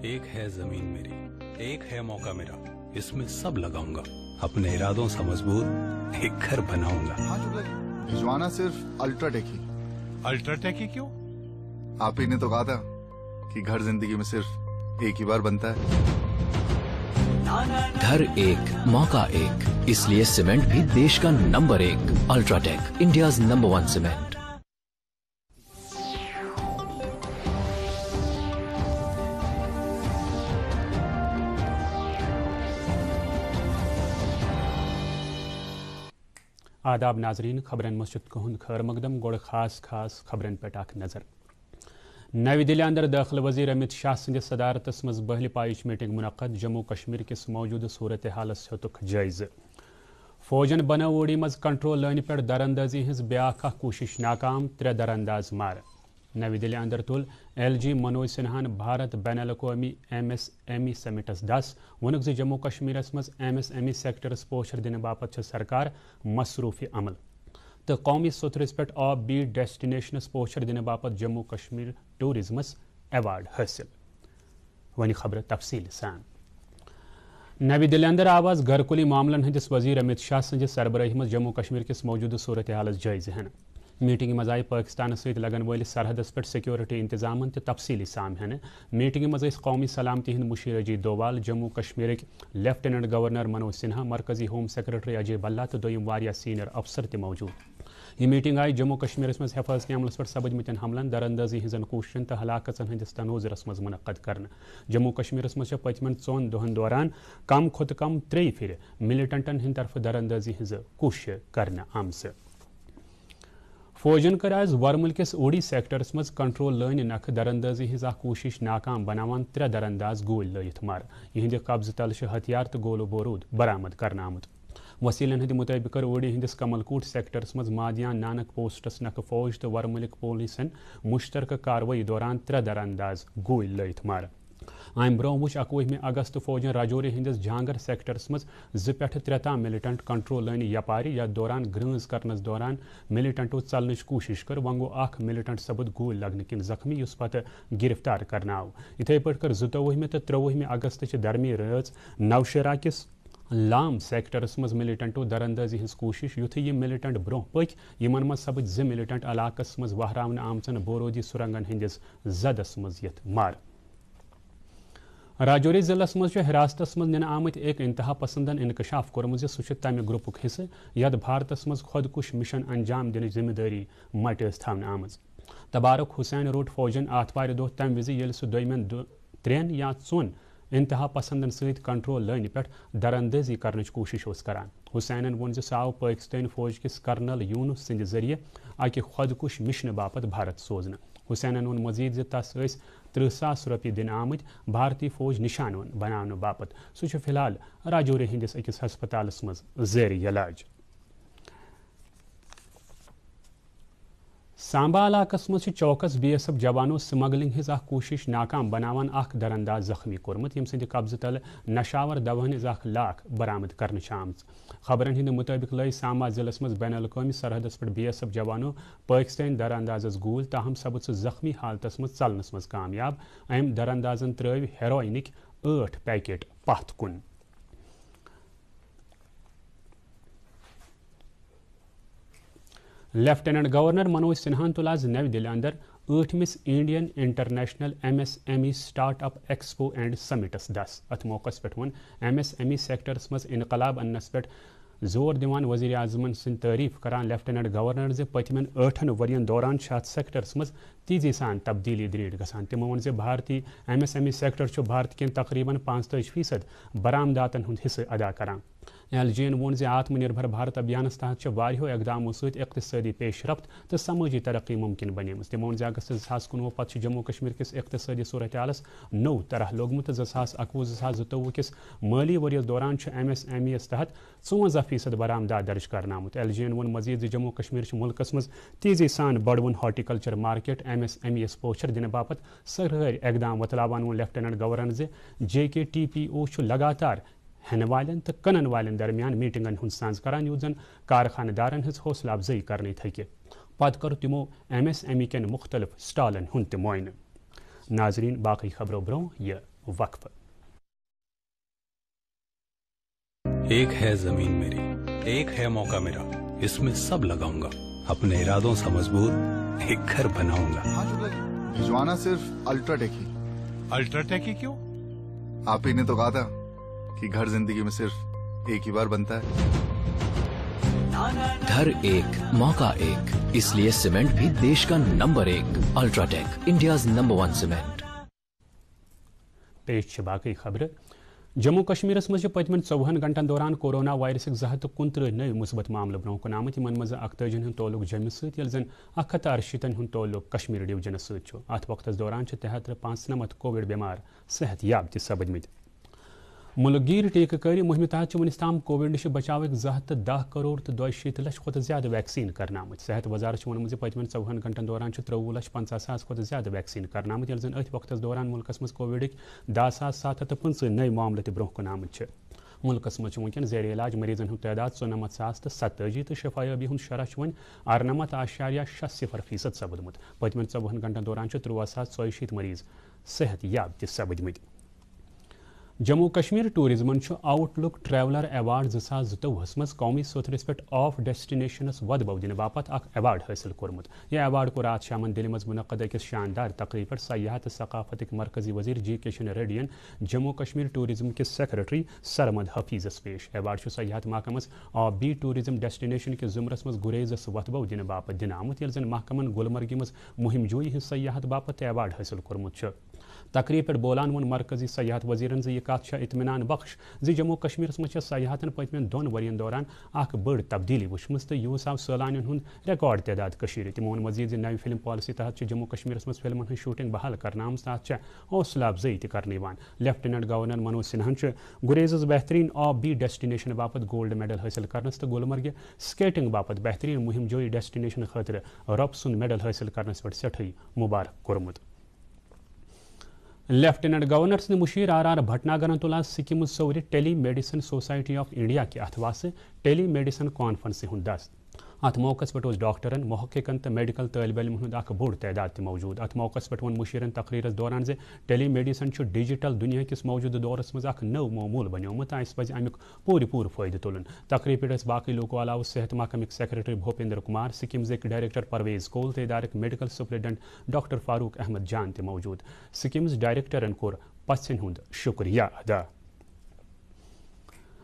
एक है जमीन मेरी, एक है मौका मेरा, इसमें सब लगाऊंगा, अपने इरादों से मजबूत एक घर बनाऊंगा। हाँ भिजवाना सिर्फ अल्ट्राटेक ही। अल्ट्राटेक ही क्यों? आप ही ने तो कहा था कि घर जिंदगी में सिर्फ एक ही बार बनता है। घर एक मौका एक, इसलिए सीमेंट भी देश का number 1। UltraTech, India's number 1 cement. आदाब नाजरीन, खबरन मस्जिद कहून खैर मकदम गोड़ खास खबरन पे नजर। नई दिल्ली अंदर दाखिल वजीर अमित शाह सदस सदारत मज बहल पाइश मीटिंग मुनक़द। जम्मू कश्मीर किस मौजूद सूरत हालस हेतुक जायज़। फौजन बनवोड़ी मज कंट्रोल लाइन पे दरअंदाजी हज ब्याख कोशिश नाकाम, 3 दरअंदाज मार। नई दिल्ली अंदर तुल LG मनोज सिन्हान भारत बैन अवी MSME समिटस 10 वनुक जम्मू कश्मीर मज MSME सेक्टरस पोशर दिन बापत सरकार मसरूफ़ अमल तो कौमी सुथरस पे ऑफ बीट डेस्टिनेशनस पोशर दिन बापत जम्मू कश्मीर टूरिज्मस एवार्ड हासिल। वन खबर तफसील सान। नई दिल्ली अंदर आवाज घरकुली मामलन हंदिस वजीर अमित शाह सज सरबराही मज जम्मू कश्मीर किस मौजूद सूरत हालस जायज़ हन। मीटिंग मज आई पाकिस्तान सहित लगन वालिस सरहदस पे सिक्योरिटी इंतजाम तो तफसीली साम हन। मीटिंग मज कौमी सलामती हिंद मुशीर अजीत डोवाल, जम्मू कश्मीर लेफ्टिनेंट गवर्नर मनोज सिन्हा, मरकजी होम सेक्रेटरी अजय भल्ला तो दोयम वारिया सीनियर अफसर त मौजूद। यह मीटिंग आई जम्मू कश्मीर मज हिफाजती अमलस पे सपदमतन हमलन, दरअंदाजी हजन कोशिशन तो हलाकतन हंदिस तनोजरस मज मुनक़द कर। जम्मू कश्मीर मज पचमन 4 दोहन दौरान कम खुद कम 3 फिर मिलिटेंटन हिंद तरफ दरअंदाजी हज कोशिश कर आमस। फौजन कर आज वरमुल किस ओडी सेक्टरस मज कंट्रोल लाइन नख दरअंदाजी हज कोशिश नाकाम बनावान 3 दरअंदाज गोल लयित मार। यहंद कब्ज तल हथियार तो गोलो बारूद बरामद कर आमुत। वसीलन हंद मुताबिक ओडी हंदिस कमलकोट सेक्टरस मज मादियान नानक पोस्टस नख फौज तो वरमुलिक पुलिसन मुश्तरक कार्रवाई दौरान 3 दरअंदाज गोल लयित मार। अम ब्रोह वुच 21 अगस्त फौजन राजौरी हंदिस झांगर सेक्टरस मज 2 पे 3 ताम मिलिटेंट कंट्रोल लाइन यपारी या दौरान ग्रंज करनस दौरान मिलिटेंटो चलनच कोशिश कर। वंगो अख मिलिटेंट सपद गोल लगन किन जख्मी युस पत गिरफ्तार करना आव। इथे पे कर 22 तो 23 अगस्त दरमी रज नौशेरा किस लाम सेक्टरस मज मिलिटेंटो दरअंदाजी हज कोशिश। युथ यह मिलिटेंट ब्रोह पक यमन मज सपद 2 मिलिटेंट इलाकस मज वहरावन आमचन बोरोदी सुरंगन हंदिस जदस मज यथ मार। राजौरी जिलस मज हिरासतस मज निन आमत एक इंतहा पसंदन इंकशाफ कोर्मुत सह तमि ग्रुपुक हिस्से यद भारतस मज खुदकुश मिशन अंजाम दिन जिम्मेदारी मट थवन आमज। तबारक हुसैन रोट फौजन आतवार दो तम विज ये सह दोयमन 3 या 4 इंतहा पसंदन सहित कंट्रोल लाइन पे दरअंदाजी करने कोशिश करान। हुसैनन वोन सह आव पाकिस्तानी फौज किस कर्नल यूनुस सिंद जरिए अकि खुदकुश मिशन बापत भारत सोजन। हुसैनन वोन मजीद तस 30,000 रुपये दिन आमत भारतीय फौज निशान बनाने बापत। सह फिलहाल राजौरी हंदिस अकिस हस्पतालस मज ज़ेर इलाज। सांबा इलाकस मज चौकस BSF जवानों स्मगलिंग हज कोशिश नाकाम बनावान दरअंदाज जख्मी कोर्मुत, यम सद कब्ज तल नशावर दवन 1 लाख बरामद कर आमज। खबरन हिंद मुताबिक लय सांबा जिलस मज बैन अवी सरहदस पे BSF जवानों पाकिस्तान दरअंदाजस गोल, ताहम सपद सह जख्मी हालतस मज चलनस मज कामयाब। अम दरअंदाजन त्रव हेरोइनिक 8 पैकेट पथ कुन। लेफ्टिनेंट गवर्नर मनोज सिन्हा तुल आज नई दिल्ली अंदर 8वें Indian international MSME startup expo and समिटस 10। अथ मौकस पे वन MSME सेक्टरस मज इनकलाब अन्नस पे जोर दिवान वजीर आजमन सिंध तारीफ करान लेफ्टिनेंट गवर्नर जे पतमन 8 वरियन दौरान सेक्टरस मज तेजी सान तब्दीली दरीड गसान। तमो वन भारतीय MSME सेक्टर भारत के तकरीबन 85% बरामदातन हुंद हिस्से अदा करान। LG वोन आत्मनिर्भर भारत अभियानस तहत वारियो इकदामों सहित इक्तिसादी पेशरफ्त तो समाजी तरक्की मुमकिन बनेम। तमो वोन अगस्त 2019 पत् जम्मू कश्मीर किस इक्तिसादी सूरत हालस नौ तरह लोगमुत। 2021-2022 किस माली वरियस दौरान MSME तहत 54% बरामदात दर्ज कर आमुत। LG वोन मजीद जम्मू कश्मीर मुल्कस मज तेजी सान बढ़वन हॉर्टिकल्चर मार्केट MSME पोशर दिन बापत सरकारी इकदाम वतलावान वोन लेफ्टिनेंट गवर्नर JKTPO लगातार हन वालन तो कनन वालन दरमियान मीटिंगन हुंद सांझ करान युथ जन कारखानदारन हज हौसला अफजाई करने थके। पत कर तिमो MSME कन मुख्तलिफ स्टालन हुंद मुआयन। नाजरीन बाकी खबरों ब्रोह यह वक्फ। एक है जमीन मेरी, एक है मौका मेरा, इसमें सब लगाऊंगा, अपने इरादों से मजबूत एक घर बनाऊंगा। हाँ शुक्ला जी, भिजवाना सिर्फ अल्ट्राटेक ही। अल्ट्राटेक ही क्यों? आप ही ने तो कहा था कि घर जिंदगी में सिर्फ एक ही बार बनता है। घर एक मौका एक, इसलिए सीमेंट भी देश का number 1 UltraTech, India's number 1 cement. पेश बाकी खबर। जम्मू कश्मीर मज पतमन 24 घंटन दौरान कोरोना वायरस 229 नए मुस्बत मामले ब्रोह कुन आमत, इन मज 41 हूं तोलुक जम्मू सत जन 168 हूं तोलुक कश्मीर डिवीजन सत। अत वक्त दौरान 73 कोविड बीमार सेहत याब त सपदमत। मुल्कगीर टीकाकारी मुहिम तहत वनस ताम कोविड नश बचाव 210 करोड़ तो 2 लक्ष खुद ज्यादा वैक्सीन करना आमत। सेहत वजारत वोनमुत पतमन 24 घंटन दौरान 13,50,000 खुद ज्यादा वैक्सीन करना आमत, जन अथ वक्त दौरान मुल्कस मज कोविड 10,750 नए मामले ब्रोह कुन आमत। मुल्कस मज वनकन जेर इलाज मरीजन हूं तादाद 94,027 तो शफायाबी हूं शरह वन 98.60% सपदमुत। पतमन 24 घंटन दौरान 13,140 मरीज सेहत याब त सपदमत। जम्मू कश्मीर टूरिज्मन आउटलुक ट्रैवलर अवार्ड 2022 मज कौमी सोथरस पे ऑफ डेस्टिनेशनस वदबो दिन बापत अवार्ड हासिल कोर्मुत। यह अवार्ड को रात शामन दिल्ली मज मुनक़द अकिस शानदार तकरीब पर सयाहत सकाफत मरकजी वजीर जी किशन रेड्डी जम्मू कश्मीर टूरिज्म के सेक्रेटरी सरमद हफीज़स पेश। अवार्ड सयाहत महकमस ऑफ बी टूरिज्म डेस्टिनेशन के जुमरस मज गुरेजस वतबो दिन बापत दिन आमुत, यल जन महकमन गुलमर्गी मज मुहिम जोई हज सयाहत बापत अवार्ड हासिल कोर्मुत। तकरीब पर बोलान वोन मरकजी सयाहत वजीरन यह कत इत्मीनान बख्श जम्मू कश्मीर मज सयाहतन पतमन 2 वरियन दौरान बड़ तब्दीली वुचम तो यूस आव सैलानियन हुंद रिकॉर्ड तादाद कशीर। तमो वोन मजीद नई फिल्म पॉलिसी तहत जम्मू कश्मीर मज फिल्मन हज शूटिंग बहाल करना तहत हौसला अफजई कर। लेफ्टिनेंट गवर्नर मनोज सिन्हान गुरेजस बेहतरीन ऑफ बी डेस्टिनेशन बापत गोल्ड मेडल हासिल करनस तो गुलमर्ग स्केटिंग बापत बेहतरीन मुहिम जोई डेस्टिनेशन खतर रब सुंद मेडल हासिल करनस पे सठई मुबारक कोर्मुत। लेफ्टिनेंट गवर्नर ने मुशीर आर भटनागर तुला सिक्किम सौर telemedicine society of India के अथवास टेली मेडिसिन कॉन्फ्रेंस हूं दस्त। अत मौके पे डॉक्टरन महक्किकन तो मेडिकल तालिब इल्म हूं बोड़ तादाद मौजूद। अत मौके पे वो मुशीरन तकरीर दौरान टेली मेडिसिन डिजिटल दुनिया किस मौजूद दौरस मज नव मामूल बनोमुत, अस पज अमुक पूर फायदे तुलन। तकरीब पे बाकी लोगों अलावा सेहत महकमक सेक्रेटरी भूपेंद्र कुमार, सिक्किम डायरेक्टर परवेज कोल तो इदारक medical superintendent doctor Farooq Ahmad Jan त मौजूद। सिक्किम डायरेक्टरन कोर पसन हुंद शुक्रिया अदा।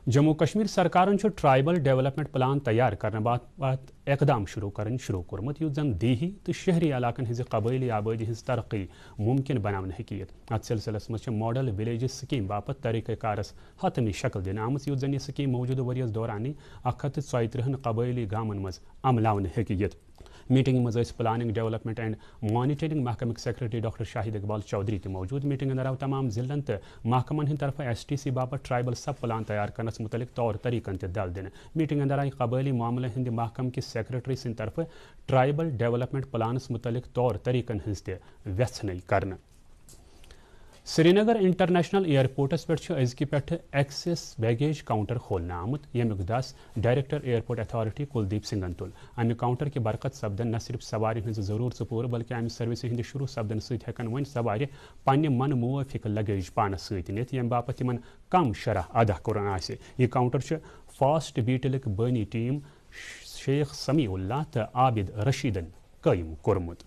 जम्मू कश्मीर सरकार ट्राइबल डेवलपमेंट प्लान तैयार करने बात इकदाम शुरू कोर्मुत, युत जन देही तो शहरी इलाकन हज कबैली आबादी हज तरक्की मुमकिन बनाने हकीयत। अत सिलसिलस मज मॉडल विलेज स्कीम बापत तरीक़ारस हतमी शक्ल दिन आमत, युत जन यह स्कीम मौजूद वरियस दौरान 134 कबैली गामन मज अमलावन हकीयत। मीटिंग मज प्लानिंग डेवलपमेंट एंड मॉनिटरिंग महकमक सेक्रेटरी डॉक्टर शाहिद इकबाल चौधरी त मौजूद। मीटिंग अंदर तमाम जिलन तो महकमन हंद तरफ STC बापत ट्राइबल सब प्लान तैयार करनस मुतलिक तौर तरीकन त दल दिन। मीटिंग अंदर आई कबैली मामले हिंद महकम के सेक्रेटरी सिंद तरफ ट्राइबल डेवलपमेंट प्लानस मुतलिक तौर तरीकन हंज त व्यसन कर। श्रीनगर इंटरनेशनल एयरपोर्टस पे अजक पे एक्सेस बैगेज काउंटर खोलना आमुत, यमुक दस director airport authority Kuldeep Singh तुल। अमि काउंटर के बरकत सपदन न सिर्फ सवारी हज जरूरत पूर बल्कि अमि सर्विस हंद शुरू सपदन सतन वन सवार पन्ने मन मुआफिक लगेज पानस सत नित, यम बापत तिमन कम शरह अदा कोरन आसे। यह काउंटर फास्ट बीटलक बनी टीम शेख समीउल्लाह तो आबिद रशीदन कायम कोर्मुत।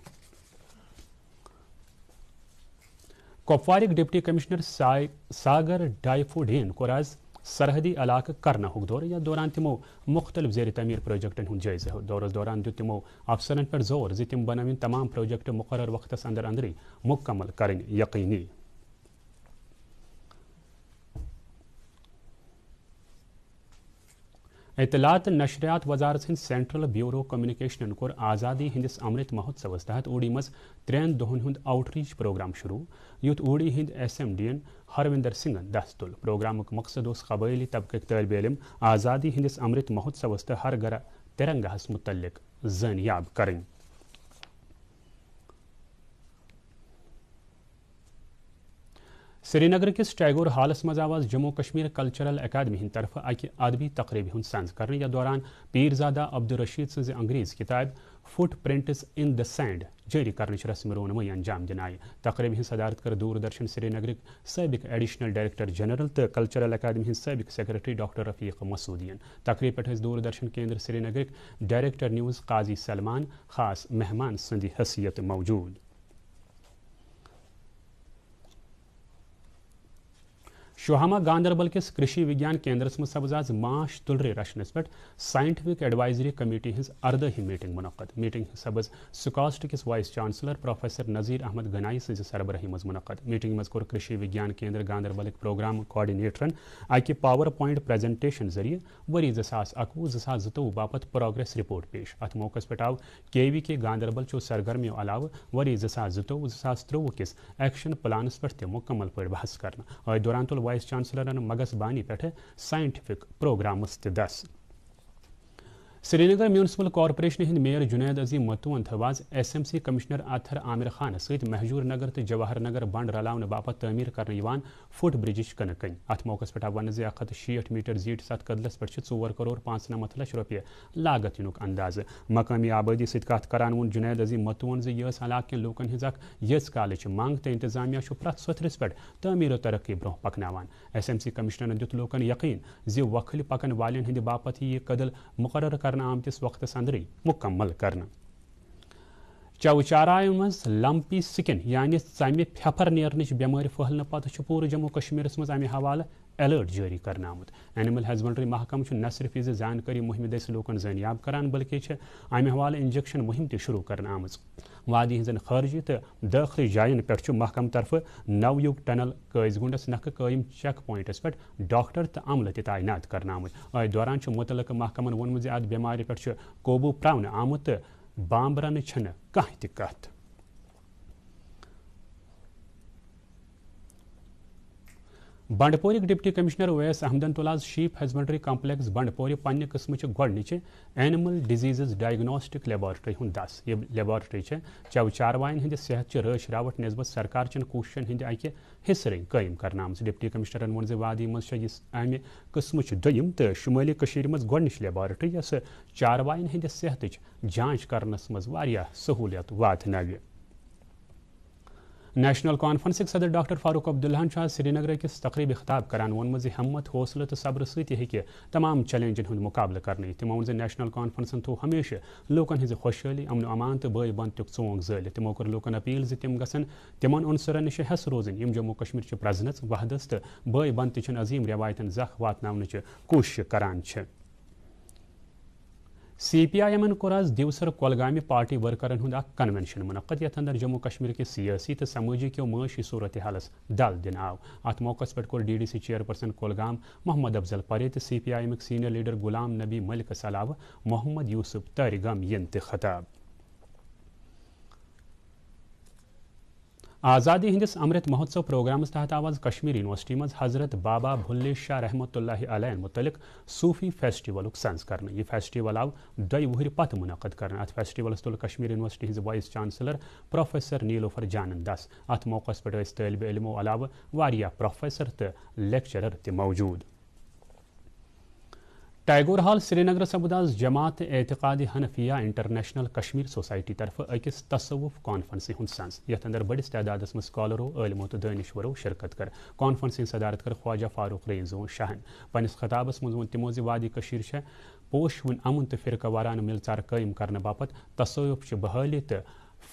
कुपवारिक डिप्टी कमिश्नर सागर डाइफोडेन कोर आज सरहदी इलाक करना दौर, या दौरान तिमो मुख्तलिफ जेर तमीर प्रोजेक्टन हूं जायजा दौरस दौरान दित तिमो अफसरन पर जोर तिम बनविन तमाम प्रोजेक्ट मुकर्रर वक्तस अंदर अंदरी मुकम्मल करें यकीनी। इतलात नशरियात वजारत Hind central bureau communication core आज़ादी हिंदिस अमृत महोत्सव तहत ऊडी मज 3 दोहन हुंद आउटरीच प्रोग्राम शुरू, युत ऊडी हिंद SMDN हरविंदर सिंह दस तुल। प्रोग्राम मकसद कबैली तबक तालिब इल्म आज़ादी हिंदिस अमृत महोत्सव हर गर तिरंगाहस मुतल्लिक ज़नियाब करें। श्रीनगर किस टैगोर हालस मज आवाज जम्मू कश्मीर कल्चरल अकादमी हिंद तरफ अदबी तकरीब हूं संज कर, या दौरान पीरजादा अब्दुल रशीद सज अंग्रेज किताब فٹ پرنٹس ان دا سینڈ جاری کرنچ رسم رونمائی انجام دن آئی تقریب ہند صدارت کر دوردرشن سری نگر سابق ایڈیشنل ڈائریکٹر جنرل تو کلچرل اکیڈمی ہند سابق سیکرٹری ڈاکٹر رفیق مسعودین تقریب پہ دوردرشن کیندر سری نگر ڈائریکٹر نیوز قاضی سلمان خاص مہمان سندی حیثیت موجود شوہامہ گاندربل کس کرشی وگیان کیندرس من سپز آز ماش تلرِ رچنس پہ سائنٹفک ایڈوائزری کمیٹی ہز 18 میٹنگ منعقد میٹنگ سپز سکاسٹ کس vice chancellor professor Nazir Ahmad Ganai سز سربراہی مز منعقد میٹنگ مز کور کرشی وگیان کیندر گاندربل پروگرام کوآرڈینیٹرن اکہ پاور پوائنٹ پریزنٹیشن ذریعہ وری 2021-2022 باپت پروگریس رپورٹ پیش ات موقع پہ آو کے وی کے گاندربل چو سرگرمیوں علاوہ وری 2022-2023 کس ایکشن پلانس پہ تہ مکمل پہ بحث کرنا دوران تل وائس چانسلرن مگس بانی پہ سائنٹفک پروگرامس دس سری نگر میونسپل کارپوریشن ہند میئر جنید عظیم متون تھواز ایس ایم سی کمشنر اطہر عامر خان ست مہجور نگر تو جواہر نگر بنڈ رلاؤن باپت تعمیر کرنے فٹ برجچ کن کن ات موقع پہ ون 160 میٹر زیٹ ست کدلس پہ 4.95 لچھ روپیہ لاگت ینک انداز مقامی آبادی ست کت کران ون جنید عظیم متون زس علاقہ لوکن ہز یس کالچ منگ تو انتظامیہ پریت سوتھرس پہ تعمیر و ترقی برہ پکنان ایس ایم سی کمشنرن دت لوکن یقین وکھل پکن والن ہند باپت یہ قدل مقرر کرنا آمتس وقتس اندری مکمل کرنا چوچارائے مز لمپی سکن یعنی ژمہ پھپھر نیرنچ بیماری پھہلنے پتہ پورے جموں کشمیر مز امہ حوالہ الرٹ جاری کرنا آمت اینیمل ہسبنڈری محکمہ نہ صرف یہ زانکاری مہم دس لوکن زنیاب کران بلکہ امہ حوالہ انجیکشن مہم تہ شروع کرنا آمت وادی ہزن خارجی تو داخلی جائن پہ محکمہ طرف نو یوگ ٹنل قائز گنڈس نکھ قائم چیک پوائنٹس پہ ڈاکٹر تو عملہ تہ تعینات کرنا آمت دوران متعلقہ محکمن وونمت ات بیمار پہ قوبو پراؤن آمت تو بامبرن چھن کانٛہہ تہ کتھ بنڈپورک ڈپٹی کمشنر اویس احمدن تل آز شیپ ہسبنڈری کمپلیکس بنڈپور پنہ قسمچ گۄڈنِچہِ اینیمل ڈیزیزز ڈائگنوسٹک لیبارٹری ہند دس یہ لیبارٹری چو چاروائن ہند صحت چہ رٲچھ راوٹ نسبت سرکار چن کوششن ہند اکہ حصہ رنگ قائم کرنا آمژ ڈپٹی کمشنرن وون وادی مز امہ قسمچ دویم تو شمالی کشیر مز گۄڈنِچ لیبارٹری یس چاروائن ہند صحتچ جانچ کرنس مز واریاہ سہولیت واتناوِ نیشنل کانفرنسک صدر ڈاکٹر فاروق عبداللہ سری نگر کس تقریب خطاب کران وونمت ہمت حوصلہ تو صبر ست تمام چیلنجن ہند مقابلہ کرنے تمو وون نیشنل کانفرنسن تھو ہمیشہ لوکن ہز خوشحالی امن و امان تو بٲے بنتک ژونگ زٲلِتھ تمو کور لوکن اپیل تم گژھن تمن عنصرن نش ہس روزن یم جموں کشمیر چہ پرزنس وحدت تو بٲے بنتچن عظیم روایتن زخ واتناونچ کوشش کران سی پی آئی ایم کور آز دیوسر کولگامہ پارٹی ورکرن ہند اخ کنونشن منعقد یتھ اندر جموں کشمیر کے سیاسی تو سماجی کیو معاشی صورت حالس دل دن آو ات موقع پہ کور D D C chairperson Kulgam Mohammad Afzal Parray تو C P I M senior leader Ghulam Nabi milks علاوہ محمد یوسف تارگام ین تہ خطاب آزادی ہندس امرت مہوتسو پروگرامس تحت آواز کشمیر یونیورسٹی مز حضرت بابا بھلے شاہ رحمۃ اللہ علیہ متعلق صوفی فیسٹیولک سنز کرنا یہ فیسٹیول آو 2 وہر پتہ منعقد کرنا ات فیسٹیولس تل کشمیر یونیورسٹی ہز وائس چانسلر پروفیسر نیلوفر جانن دس ات موقع پہ طالب علموں علاوہ واریاہ پروفیسر تو لیکچرر تہ موجود ٹیگور ہال سری نگر سپد آز جماعت اعتقاد حنفیہ انٹرنیشنل کشمیر سوسائٹی طرف اکس تصوف کانفرنس ہند سنز یتھ اندر بڑس تعداد مز سکالرو علمو تو دانشورو شرکت کر کانفرنس صدارت کر خواجہ فاروق رئیزو شاہن پنس خطابس مز ون تمو وادی کشیر پوشون امن تو فرقہ وارانہ ملژار قائم کرنے باپت تصوف بحالی تو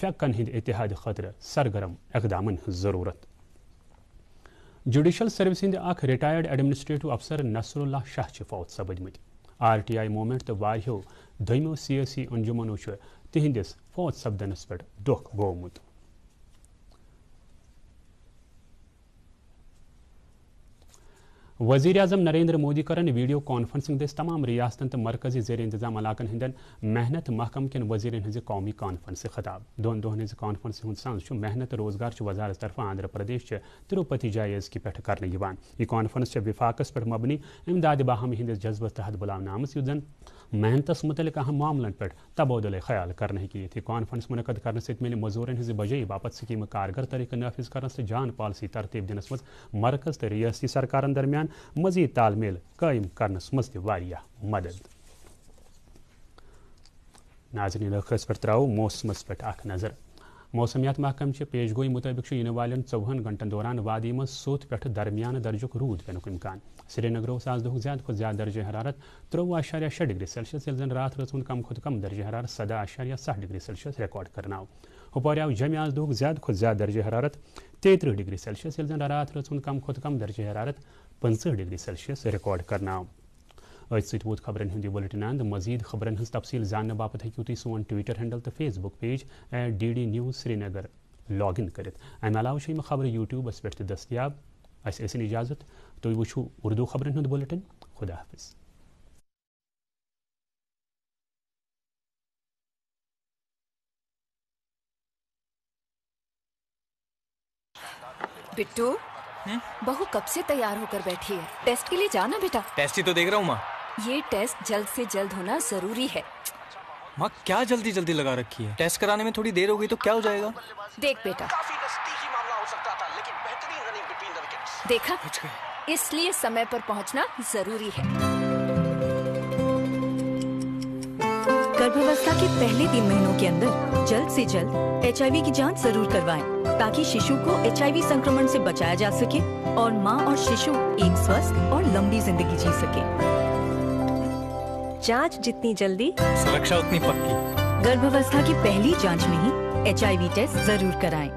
فقن ہند اتحاد خاطر سرگرم اقدامن ضرورت جوڈیشل سروس ہند اخ ریٹائرڈ ایڈمنسٹریٹو افسر نصر اللہ شاہ فوت سپدمت آر ٹی آئی موومنٹ تو واریہو دویمو سیاسی انجمنو تہندس فوت سپدنس پہ دکھ گومت وزیر اعظم نریندر مودی کرن ویڈیو کانفرنسنگ دس تمام ریاستن تو مرکزی زیر انتظام علاقن ہندن محنت محکم کن وزیرن ہز قومی کانفرنس خطاب دون دہن ہز کانفرنس ہند سنز محنت روزگار وزارت طرف آندھرا پردیش تروپتی جائز کی پہ کرنے یہ کانفرنس وفاقس پہ مبنی امداد باہمی ہندس جذبس تحت بلانا آمت یس زن محنتس متعلق اہم معاملن پہ تبادلہ خیال کرنے کی یہ کانفرنس منعقد کرنے ست مل مزورن ہز بجائی باپت سکیم کارگر طریقہ نافذ کرنے جان پالسی ترتیب دنس مز مرکز تو ریاستی سرکارن درمیان مزید تال میل قائم کرنس مز تہ واریاہ مدد नाज़रीन ٲخرس पे त्रो मौसमस पे नजर मौसमियात महकम पेश गोई मुताबिक इन वालन 24 घंटन दौरान वादी में सोत पे दरमियान दर्जुक रूद पेनुक इम्कान श्रीनगर आज दुख ज्यादा खुद ज्यादा दर्ज हरारत 23.6 डिग्री सेल्सियस यह जन रात रचुन कम खुद कम दर्ज हरारत 17.6 डिग्री सेल्सियस रिकॉर्ड करना हुपार आव जम आज दुख ज्यादा खुद ज्यादा दर्ज हरारत 33 डिग्री सेल्सियस यह जन रात रचुन कम खुद कम दर्ज हरारत 50 डिग्री सेल्सियस रिकॉर्ड करना वोत खबरन हंद बुलेटिन अंद मजीद खबरन हज तफसील जानने बापत हूँ तुम सोन ट्विटर हैंडल तो Facebook page @DD News Srinagar log in कर अमे अलावा खबर यूट्यूबस पे दस्तियाब असन इजाजत तुम वो उर्दू खबरन हंद बुलेटिन खुदा हाफिज। बिट्टू बहू कब से तैयार होकर बैठी है? टेस्ट के लिए जाना बेटा। टेस्ट ही तो देख रहा हूँ माँ। ये टेस्ट जल्द से जल्द होना जरूरी है। माँ क्या जल्दी जल्दी लगा रखी है? टेस्ट कराने में थोड़ी देर हो गई तो क्या हो जाएगा? देख बेटा, देखा, इसलिए समय पर पहुँचना जरूरी है। गर्भावस्था के पहले 3 महीनों के अंदर जल्द से जल्द HIV की जांच जरूर करवाएं, ताकि शिशु को HIV संक्रमण से बचाया जा सके और माँ और शिशु एक स्वस्थ और लंबी जिंदगी जी सके। जांच जितनी जल्दी, सुरक्षा उतनी पक्की। गर्भावस्था की पहली जांच में ही HIV टेस्ट जरूर कराएं।